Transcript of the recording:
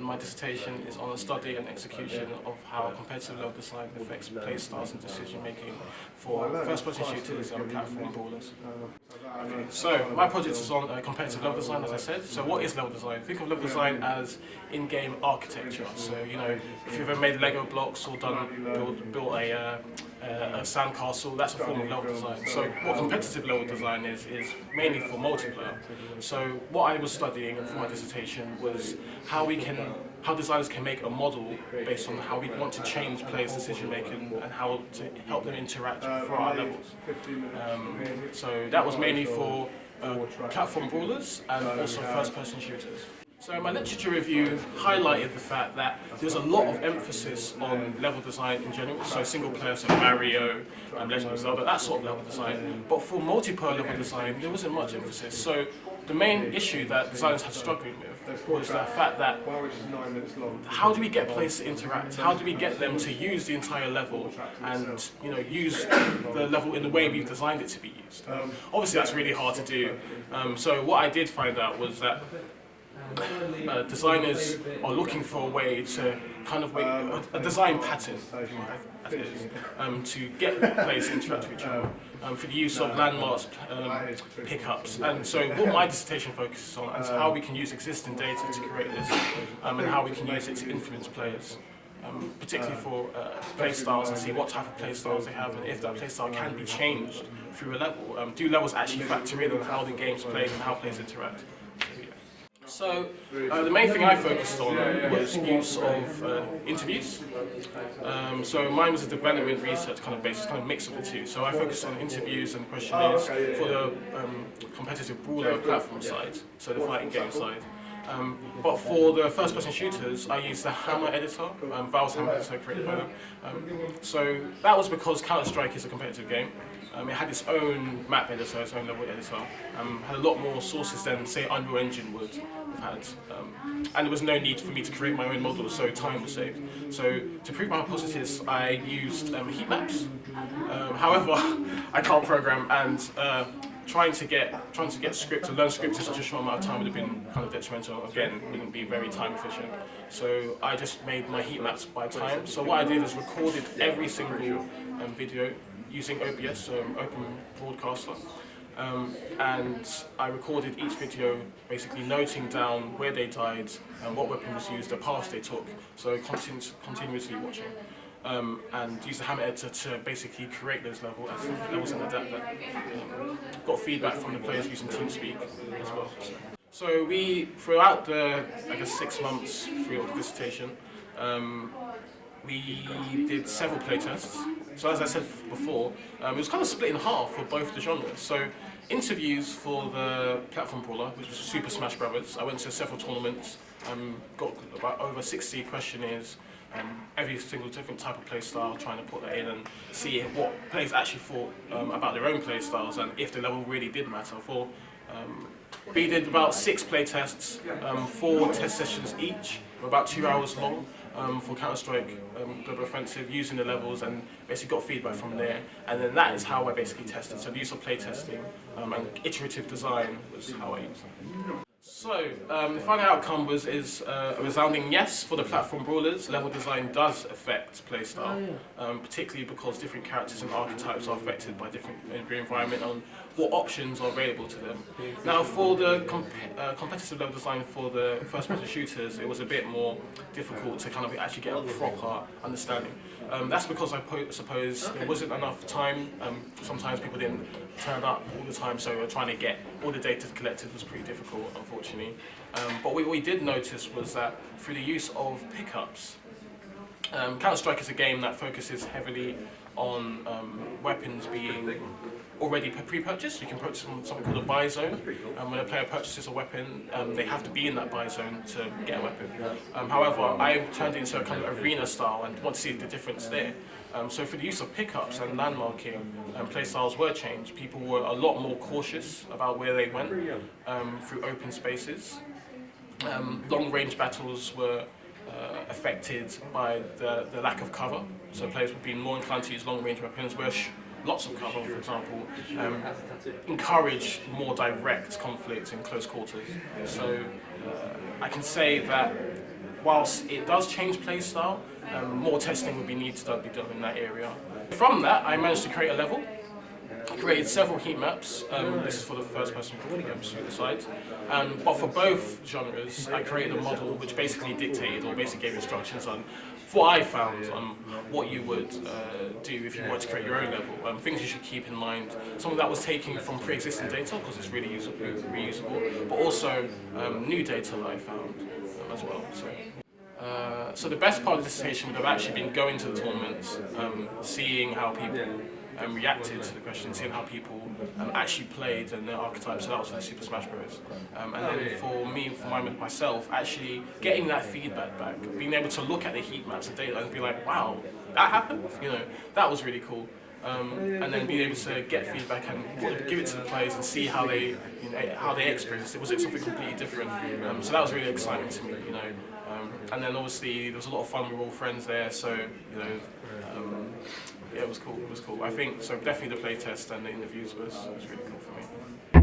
my dissertation is on the study and execution of how competitive level design affects play styles and decision making for first-person shooters and platform brawlers. Okay, so my project is on competitive level design, as I said. So what is level design? Think of level design as in-game architecture. So if you've ever made Lego blocks or built a sandcastle, that's a form of level design. So what competitive level design is mainly for multiplayer. So what I was studying for my dissertation was how designers can make a model based on how we want to change players' decision making and how to help them interact for our levels. So that was mainly for platform brawlers and also first-person shooters. So my literature review highlighted the fact that there's a lot of emphasis on level design in general, so single player, so Mario, Legend of Zelda, that sort of level design. But for multiplayer level design, there wasn't much emphasis. So the main issue that designers had struggling with was the fact that how do we get players to interact? How do we get them to use the entire level and use the level in the way we've designed it to be used? Obviously, that's really hard to do. So what I did find out was that designers are looking for a way to kind of a design pattern, as it is, to get players to interact with each other for the use of landmarks, pickups. And so what my dissertation focuses on is how we can use existing data to create this and how we can use it to influence players. Particularly for play styles, and see what type of play styles they have and if that play style can be changed through a level. Do levels actually factor in on how the game's played and how players interact? So the main thing I focused on was use of interviews. So mine was a development research kind of basis, kind of mix of the two. So I focused on interviews and questionnaires for the competitive brawler platform side, so the fighting game side. But for the first-person shooters, I used the Hammer editor, Valve's Hammer editor created by them. So that was because Counter-Strike is a competitive game. It had its own map editor, its own level editor, had a lot more sources than, say, Unreal Engine would have had. And there was no need for me to create my own model, so time was saved. So to prove my hypothesis, I used heat maps. However, I can't program, and trying to get script and learn script in such a short amount of time would have been kind of detrimental. Again, wouldn't be very time efficient. So I just made my heat maps by time. So what I did is recorded every single video using OBS, so Open Broadcaster. And I recorded each video basically noting down where they died and what weapon was used, the path they took, so continuously watching. And used the Hammer editor to basically create those levels and adapt that. Got feedback from the players using TeamSpeak as well. So we, throughout the, 6 months through the dissertation, we did several playtests. So as I said before, it was kind of split in half for both the genres. So interviews for the platform brawler, which was Super Smash Brothers. I went to several tournaments, got about over 60 questionnaires, every single different type of play style, trying to put that in and see what players actually thought about their own play styles and if the level really did matter. We did about 6 play tests, 4 test sessions each, about 2 hours long. For Counter-Strike Global Offensive, using the levels, and basically got feedback from there, and then that is how I basically tested. So the use of play testing and iterative design was how I used it. So the final outcome is a resounding yes for the platform brawlers. Level design does affect playstyle, particularly because different characters and archetypes are affected by different environment and what options are available to them. Now for the competitive level design for the first-person shooters, it was a bit more difficult to kind of actually get a proper understanding. That's because I suppose there wasn't enough time. Sometimes people didn't turn up all the time, so trying to get all the data collected was pretty difficult, unfortunately. But what we did notice was that through the use of pickups, Counter-Strike is a game that focuses heavily on weapons being already pre-purchased. You can purchase something called a buy zone. When a player purchases a weapon, they have to be in that buy zone to get a weapon. However, I turned it into a kind of arena style and want to see the difference there. So for the use of pickups and landmarking, play styles were changed. People were a lot more cautious about where they went through open spaces. Long-range battles were affected by the lack of cover. So players would be more inclined to use long-range weapons where lots of cover, for example, encouraged more direct conflict in close quarters. So I can say that whilst it does change play style, more testing would be needed to be done in that area. From that, I managed to create a level. I created several heat maps. This is for the first person shooter side. But for both genres, I created a model which basically dictated or basically gave instructions on what I found what you would do if you wanted to create your own level. Things you should keep in mind. Some of that was taken from pre-existing data because it's really reusable, but also new data that I found as well. So the best part of the dissertation would have actually been going to the tournaments, seeing how people reacted to the question, seeing how people actually played and their archetypes. So that was for the Super Smash Bros. And then for me, myself, actually getting that feedback back, being able to look at the heat maps and data and be like, wow, that happened. You know, that was really cool. And then being able to get feedback and give it to the players and see how they, how they experienced it. Was it something completely different? So that was really exciting to me, and then obviously there was a lot of fun. We were all friends there, so yeah, it was cool. It was cool. I think so. Definitely the play test and the interviews was really cool for me.